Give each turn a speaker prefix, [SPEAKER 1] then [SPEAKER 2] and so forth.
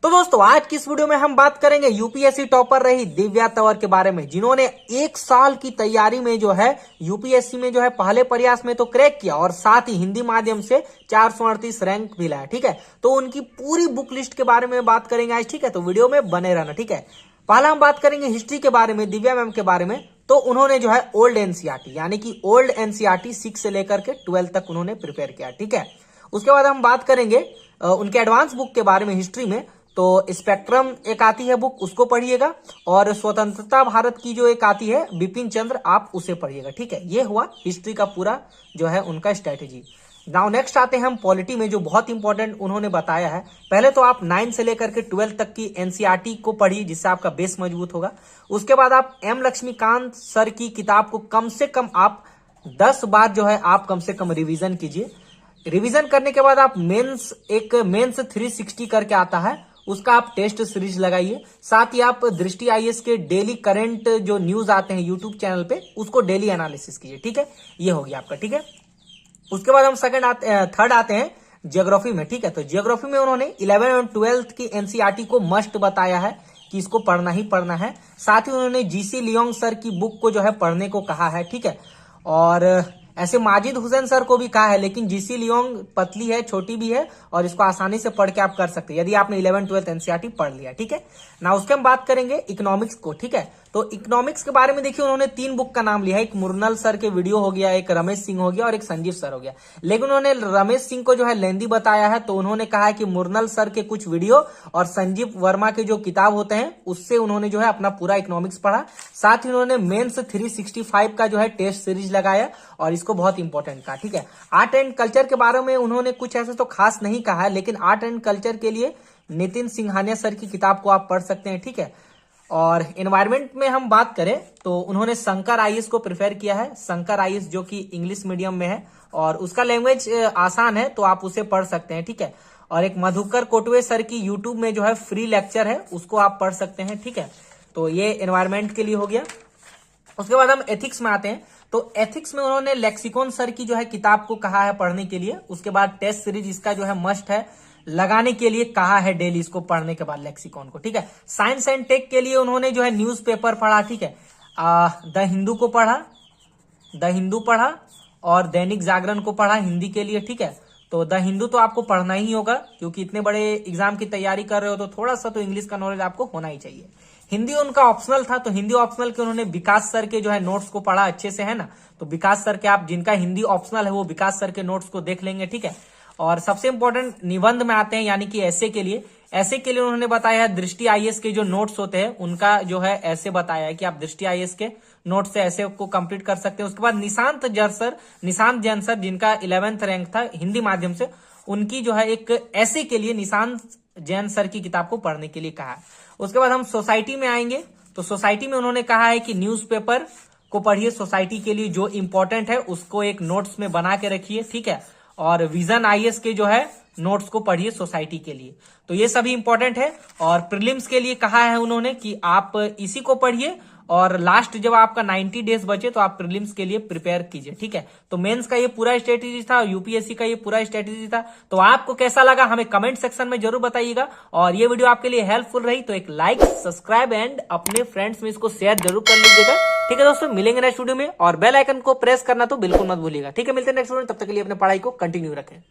[SPEAKER 1] तो दोस्तों आज की इस वीडियो में हम बात करेंगे यूपीएससी टॉपर रही दिव्या तंवर के बारे में, जिन्होंने एक साल की तैयारी में जो है यूपीएससी में जो है पहले प्रयास में तो क्रैक किया और साथ ही हिंदी माध्यम से 438 रैंक भी लाया। ठीक है, तो उनकी पूरी बुक लिस्ट के बारे में बात करेंगे आज। ठीक है, तो वीडियो में बने रहना। ठीक है, पहला हम बात करेंगे हिस्ट्री के बारे में, दिव्या मैम के बारे में। तो उन्होंने जो है ओल्ड एनसीईआरटी यानी कि ओल्ड एनसीईआरटी 6 से लेकर के 12 तक उन्होंने प्रिपेयर किया। ठीक है, उसके बाद हम बात करेंगे उनके एडवांस बुक के बारे में हिस्ट्री में। तो स्पेक्ट्रम एक आती है बुक, उसको पढ़िएगा, और स्वतंत्रता भारत की जो एक आती है बिपिन चंद्र, आप उसे पढ़िएगा। ठीक है, ये हुआ हिस्ट्री का पूरा जो है उनका स्ट्रेटेजी। नाउ नेक्स्ट आते हैं हम पॉलिटी में, जो बहुत इंपॉर्टेंट उन्होंने बताया है। पहले तो आप 9 से लेकर के 12 तक की एनसीईआरटी को पढ़िए, जिससे आपका बेस मजबूत होगा। उसके बाद आप एम लक्ष्मीकांत सर की किताब को कम से कम आप 10 बार जो है आप कम से कम रिवीजन कीजिए। रिवीजन करने के बाद आप मेंस 360 करके आता है, उसका आप टेस्ट सीरीज लगाइए। साथ ही आप दृष्टि आईएएस के डेली करंट जो न्यूज आते हैं यूट्यूब चैनल पे, उसको डेली एनालिसिस कीजिए। ठीक है, ये हो गया आपका। ठीक है, उसके बाद हम थर्ड आते हैं ज्योग्राफी में। ठीक है, तो ज्योग्राफी में उन्होंने 11 और 12 की एनसीईआरटी को मस्ट बताया है कि इसको पढ़ना ही पढ़ना है। साथ ही उन्होंने जीसी लियोंग सर की बुक को जो है पढ़ने को कहा है। ठीक है, और ऐसे माजिद हुसैन सर को भी कहा है, लेकिन जीसी लियोंग पतली है, छोटी भी है, और इसको आसानी से पढ़ के आप कर सकते हैं यदि आपने 11-12 एनसीईआरटी पढ़ लिया। ठीक है ना, उसके हम बात करेंगे इकोनॉमिक्स को। ठीक है, तो इकोनॉमिक्स के बारे में देखिए उन्होंने 3 बुक का नाम लिया है। एक मुरनल सर के वीडियो हो गया, एक रमेश सिंह हो गया, और एक संजीव सर हो गया। लेकिन उन्होंने रमेश सिंह को जो है लेंदी बताया है, तो उन्होंने कहा है कि मुरनल सर के कुछ वीडियो और संजीव वर्मा के जो किताब होते हैं उससे उन्होंने जो है अपना पूरा इकोनॉमिक्स पढ़ा। साथ ही उन्होंने मेंस 365 का जो है टेस्ट सीरीज लगाया, और इसको बहुत इंपॉर्टेंट कहा। ठीक है, आर्ट एंड कल्चर के बारे में उन्होंने कुछ ऐसे तो खास नहीं कहा है, लेकिन आर्ट एंड कल्चर के लिए नितिन सिंघानिया सर की किताब को आप पढ़ सकते हैं। ठीक है, और एनवायरमेंट में हम बात करें तो उन्होंने शंकर आईएएस को प्रेफर किया है। शंकर आईएएस जो कि इंग्लिश मीडियम में है और उसका लैंग्वेज आसान है, तो आप उसे पढ़ सकते हैं। ठीक है, और एक मधुकर कोटवे सर की यूट्यूब में जो है फ्री लेक्चर है, उसको आप पढ़ सकते हैं। ठीक है, तो ये एनवायरमेंट के लिए हो गया। उसके बाद हम एथिक्स में आते हैं, तो एथिक्स में उन्होंने लेक्सिकॉन सर की जो है किताब को कहा है पढ़ने के लिए। उसके बाद टेस्ट सीरीज इसका जो है मस्ट है लगाने के लिए कहा है डेली, इसको पढ़ने के बाद लेक्सिकॉन को। ठीक है, साइंस एंड टेक के लिए उन्होंने जो है न्यूज़पेपर पढ़ा। ठीक है, द हिंदू को पढ़ा, द हिंदू पढ़ा, और दैनिक जागरण को पढ़ा हिंदी के लिए। ठीक है, तो द हिंदू तो आपको पढ़ना ही होगा, क्योंकि इतने बड़े एग्जाम की तैयारी कर रहे हो तो थोड़ा सा तो इंग्लिश का नॉलेज आपको होना ही चाहिए। हिंदी उनका ऑप्शनल था, तो हिंदी ऑप्शनल के उन्होंने विकास सर के जो है नोट्स को पढ़ा अच्छे से, है ना। तो विकास सर के, आप जिनका हिंदी ऑप्शनल है वो विकास सर के नोट्स को देख लेंगे। ठीक है, और सबसे इंपॉर्टेंट निबंध में आते हैं, यानी कि ऐसे के लिए। ऐसे के लिए उन्होंने बताया है दृष्टि आईएएस के जो नोट्स होते हैं उनका जो है ऐसे बताया है कि आप दृष्टि आईएएस के नोट से ऐसे को कंप्लीट कर सकते हैं। उसके बाद निशांत जैन सर जिनका 11th रैंक था हिंदी माध्यम से, उनकी जो है एक ऐसे के लिए निशांत जैन सर की किताब को पढ़ने के लिए कहा है। उसके बाद हम सोसाइटी में आएंगे, तो सोसाइटी में उन्होंने कहा है कि न्यूज़पेपर को पढ़िए, सोसाइटी के लिए जो इंपॉर्टेंट है उसको एक नोट्स में बना के रखिए। ठीक है, और विजन आईएएस के जो है नोट्स को पढ़िए सोसाइटी के लिए। तो ये सभी इंपॉर्टेंट है। और प्रीलिम्स के लिए कहा है उन्होंने कि आप इसी को पढ़िए, और लास्ट जब आपका 90 डेज बचे तो आप प्रीलिम्स के लिए प्रिपेयर कीजिए। ठीक है, तो मेंस का ये पूरा स्ट्रेटेजी था, यूपीएससी का ये पूरा स्ट्रेटेजी था। तो आपको कैसा लगा हमें कमेंट सेक्शन में जरूर बताइएगा, और ये वीडियो आपके लिए हेल्पफुल रही तो एक लाइक, सब्सक्राइब एंड अपने फ्रेंड्स में इसको शेयर जरूर कर लीजिएगा। ठीक है दोस्तों, मिलेंगे नेक्स्ट वीडियो में, और बेल आइकन को प्रेस करना तो बिल्कुल मत भूलिएगा। ठीक है, मिलते हैं नेक्स्ट वीडियो में, तब तक के लिए अपने पढ़ाई को कंटिन्यू रखें।